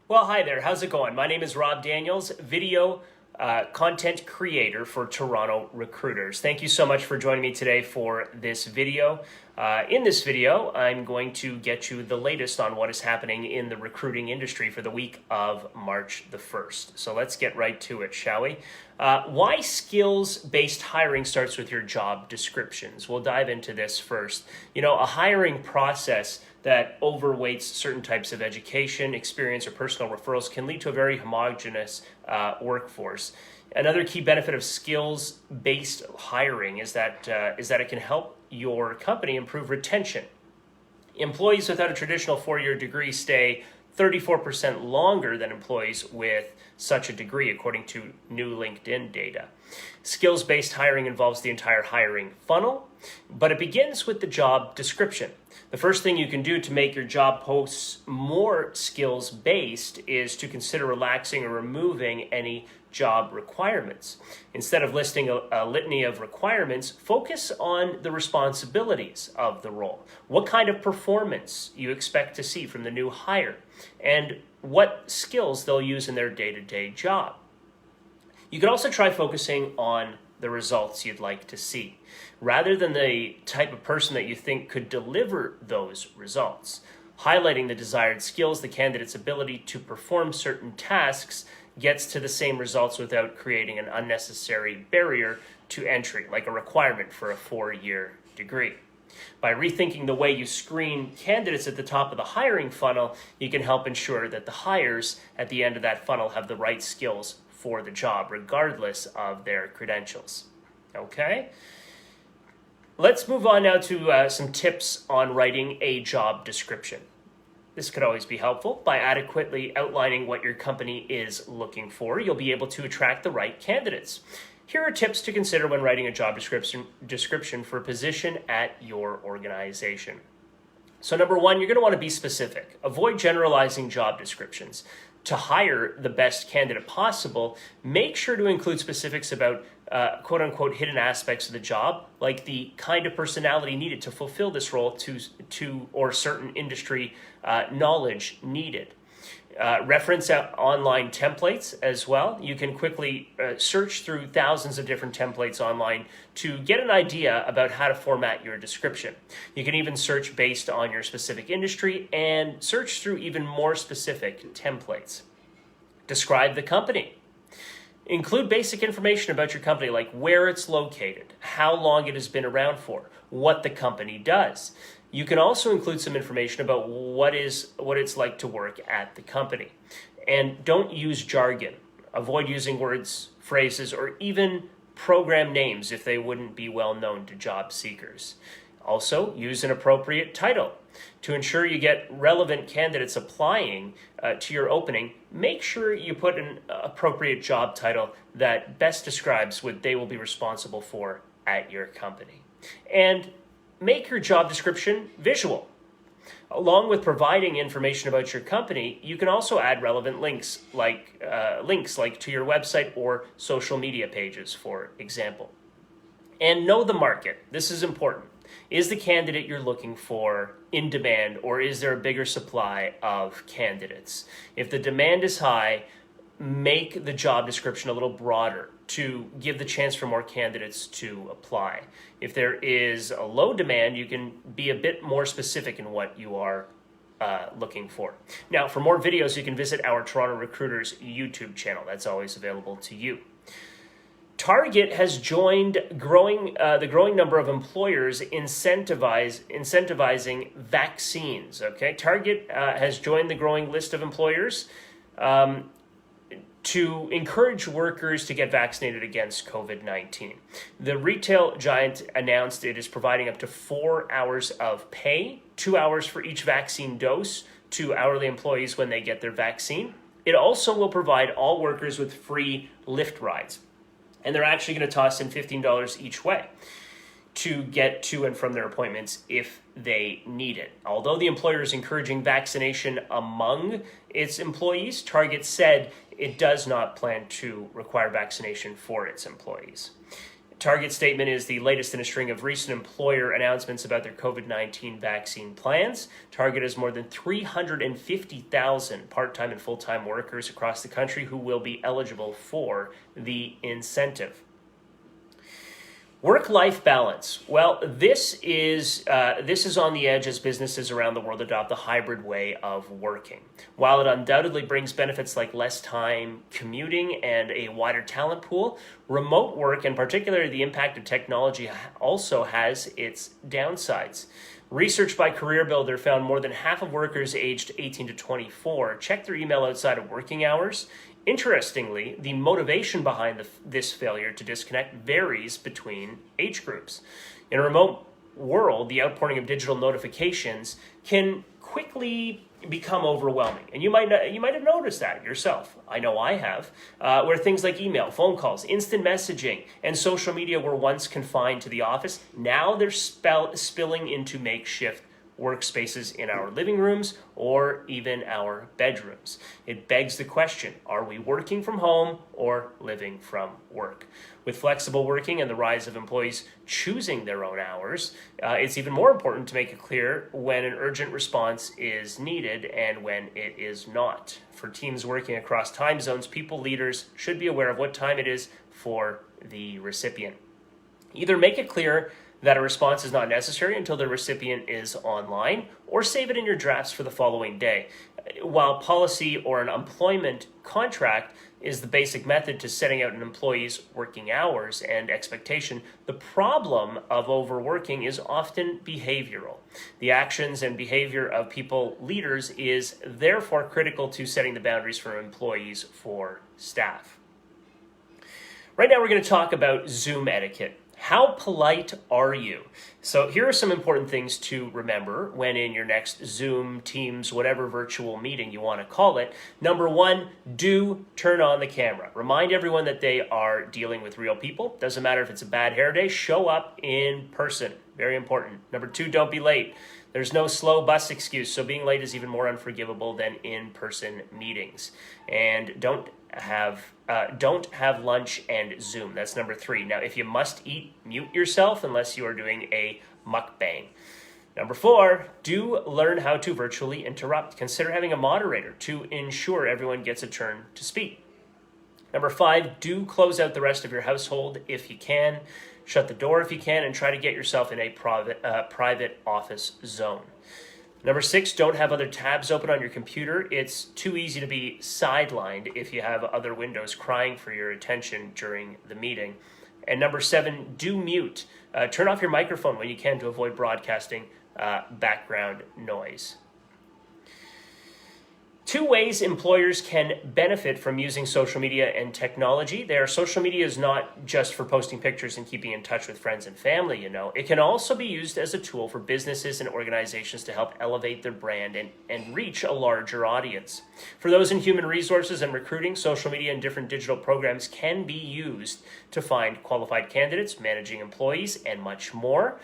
Well, hi there. How's it going? My name is Rob Daniels, video content creator for Toronto Recruiters. Thank you so much for joining me today for this video. In this video, I'm going to get you the latest on what is happening in the recruiting industry for the week of March the 1st. So let's get right to it, shall we? Why skills-based hiring starts with your job descriptions. We'll dive into this first. You know, a hiring process that overweights certain types of education, experience, or personal referrals can lead to a very homogenous workforce. Another key benefit of skills-based hiring is that it can help your company improve retention. Employees without a traditional four-year degree stay 34% longer than employees with such a degree, according to new LinkedIn data. Skills-based hiring involves the entire hiring funnel, but it begins with the job description. The first thing you can do to make your job posts more skills-based is to consider relaxing or removing any job requirements. Instead of listing a litany of requirements, focus on the responsibilities of the role. What kind of performance you expect to see from the new hire, and what skills they'll use in their day-to-day job. You could also try focusing on the results you'd like to see, rather than the type of person that you think could deliver those results. Highlighting the desired skills, the candidate's ability to perform certain tasks gets to the same results without creating an unnecessary barrier to entry, like a requirement for a four-year degree. By rethinking the way you screen candidates at the top of the hiring funnel, you can help ensure that the hires at the end of that funnel have the right skills for the job, regardless of their credentials. Okay? Let's move on now to some tips on writing a job description. This could always be helpful. By adequately outlining what your company is looking for, you'll be able to attract the right candidates. Here are tips to consider when writing a job description for a position at your organization. So number one, you're going to want to be specific. Avoid generalizing job descriptions. To hire the best candidate possible, make sure to include specifics about quote-unquote hidden aspects of the job, like the kind of personality needed to fulfill this role or certain industry knowledge needed. Reference online templates as well. You can quickly search through thousands of different templates online to get an idea about how to format your description. You can even search based on your specific industry and search through even more specific templates. Describe the company. Include basic information about your company, like where it's located, how long it has been around for, what the company does. You can also include some information about what it's like to work at the company. And don't use jargon. Avoid using words, phrases, or even program names if they wouldn't be well known to job seekers. Also, use an appropriate title. To ensure you get relevant candidates applying to your opening, make sure you put an appropriate job title that best describes what they will be responsible for at your company. And make your job description visual. Along with providing information about your company, you can also add relevant links like to your website or social media pages, for example. And know the market. This is important. Is the candidate you're looking for in demand, or is there a bigger supply of candidates? If the demand is high, make the job description a little broader to give the chance for more candidates to apply. If there is a low demand, you can be a bit more specific in what you are looking for. Now, for more videos, you can visit our Toronto Recruiters YouTube channel. That's always available to you. Target has joined the growing number of employers incentivizing vaccines. Okay, Target has joined the growing list of employers to encourage workers to get vaccinated against COVID-19. The retail giant announced it is providing up to 4 hours of pay, 2 hours for each vaccine dose to hourly employees when they get their vaccine. It also will provide all workers with free Lyft rides. And they're actually going to toss in $15 each way to get to and from their appointments if they need it. Although the employer is encouraging vaccination among its employees, Target said it does not plan to require vaccination for its employees. Target statement is the latest in a string of recent employer announcements about their COVID-19 vaccine plans. Target has more than 350,000 part-time and full-time workers across the country who will be eligible for the incentive. Work-life balance. Well, this is on the edge as businesses around the world adopt the hybrid way of working. While it undoubtedly brings benefits like less time commuting and a wider talent pool, remote work, and particularly the impact of technology, also has its downsides. Research by CareerBuilder found more than half of workers aged 18 to 24 check their email outside of working hours. Interestingly, the motivation behind this failure to disconnect varies between age groups. In a remote world, the outpouring of digital notifications can quickly become overwhelming. And you might have noticed that yourself. I know I have, where things like email, phone calls, instant messaging, and social media were once confined to the office. Now they're spilling into makeshift workspaces in our living rooms or even our bedrooms. It begs the question, are we working from home or living from work? With flexible working and the rise of employees choosing their own hours, it's even more important to make it clear when an urgent response is needed and when it is not. For teams working across time zones, people leaders should be aware of what time it is for the recipient. Either make it clear that a response is not necessary until the recipient is online, or save it in your drafts for the following day. While policy or an employment contract is the basic method to setting out an employee's working hours and expectation, the problem of overworking is often behavioral. The actions and behavior of people leaders is therefore critical to setting the boundaries for employees for staff. Right now we're going to talk about Zoom etiquette. How polite are you? So here are some important things to remember when in your next Zoom, Teams, whatever virtual meeting you want to call it. Number one, do turn on the camera. Remind everyone that they are dealing with real people. Doesn't matter if it's a bad hair day, show up in person. Very important. Number two, don't be late. There's no slow bus excuse, so being late is even more unforgivable than in-person meetings. And don't have lunch and Zoom. That's number three. Now, if you must eat, mute yourself unless you are doing a mukbang. Number four, do learn how to virtually interrupt. Consider having a moderator to ensure everyone gets a turn to speak. Number five, do close out the rest of your household if you can. Shut the door if you can, and try to get yourself in a private office zone. Number six, don't have other tabs open on your computer. It's too easy to be sidelined if you have other windows crying for your attention during the meeting. And number seven, do mute. Turn off your microphone when you can to avoid broadcasting background noise. Two ways employers can benefit from using social media and technology. Social media is not just for posting pictures and keeping in touch with friends and family, It can also be used as a tool for businesses and organizations to help elevate their brand and reach a larger audience. For those in human resources and recruiting, social media and different digital programs can be used to find qualified candidates, managing employees, and much more.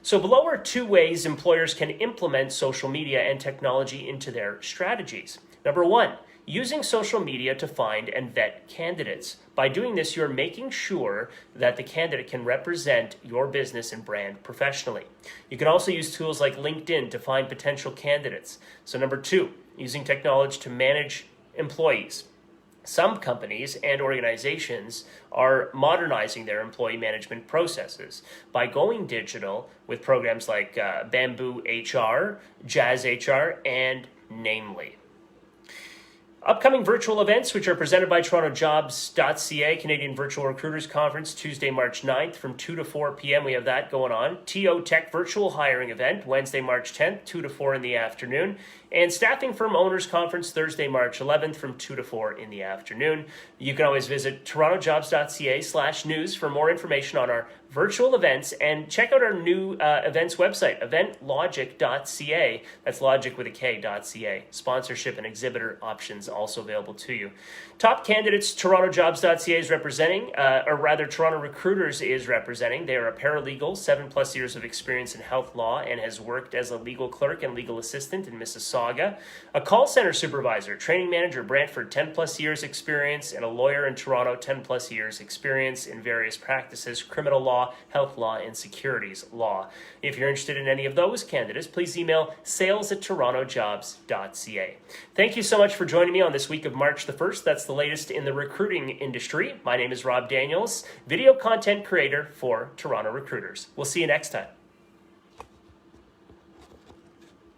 So below are two ways employers can implement social media and technology into their strategies. Number one, using social media to find and vet candidates. By doing this, you're making sure that the candidate can represent your business and brand professionally. You can also use tools like LinkedIn to find potential candidates. So number two, using technology to manage employees. Some companies and organizations are modernizing their employee management processes by going digital with programs like Bamboo HR, Jazz HR, and Namely. Upcoming virtual events, which are presented by TorontoJobs.ca, Canadian Virtual Recruiters Conference, Tuesday, March 9th from 2 to 4 p.m. We have that going on. TO Tech Virtual Hiring Event, Wednesday, March 10th, 2 to 4 in the afternoon. And Staffing Firm Owners Conference, Thursday, March 11th from 2 to 4 in the afternoon. You can always visit TorontoJobs.ca/news for more information on our virtual events, and check out our new events website, eventlogic.ca. That's logic with a K.ca. Sponsorship and exhibitor options also available to you. Top candidates TorontoJobs.ca is representing, or rather Toronto Recruiters is representing. They are a paralegal, 7+ years of experience in health law, and has worked as a legal clerk and legal assistant in Mississauga Mississauga, a call center supervisor, training manager, Brantford, 10 plus years experience, and a lawyer in Toronto, 10 plus years experience in various practices, criminal law, health law, and securities law. If you're interested in any of those candidates, please email sales@torontojobs.ca. Thank you so much for joining me on this week of March the 1st. That's the latest in the recruiting industry. My name is Rob Daniels, video content creator for Toronto Recruiters. We'll see you next time.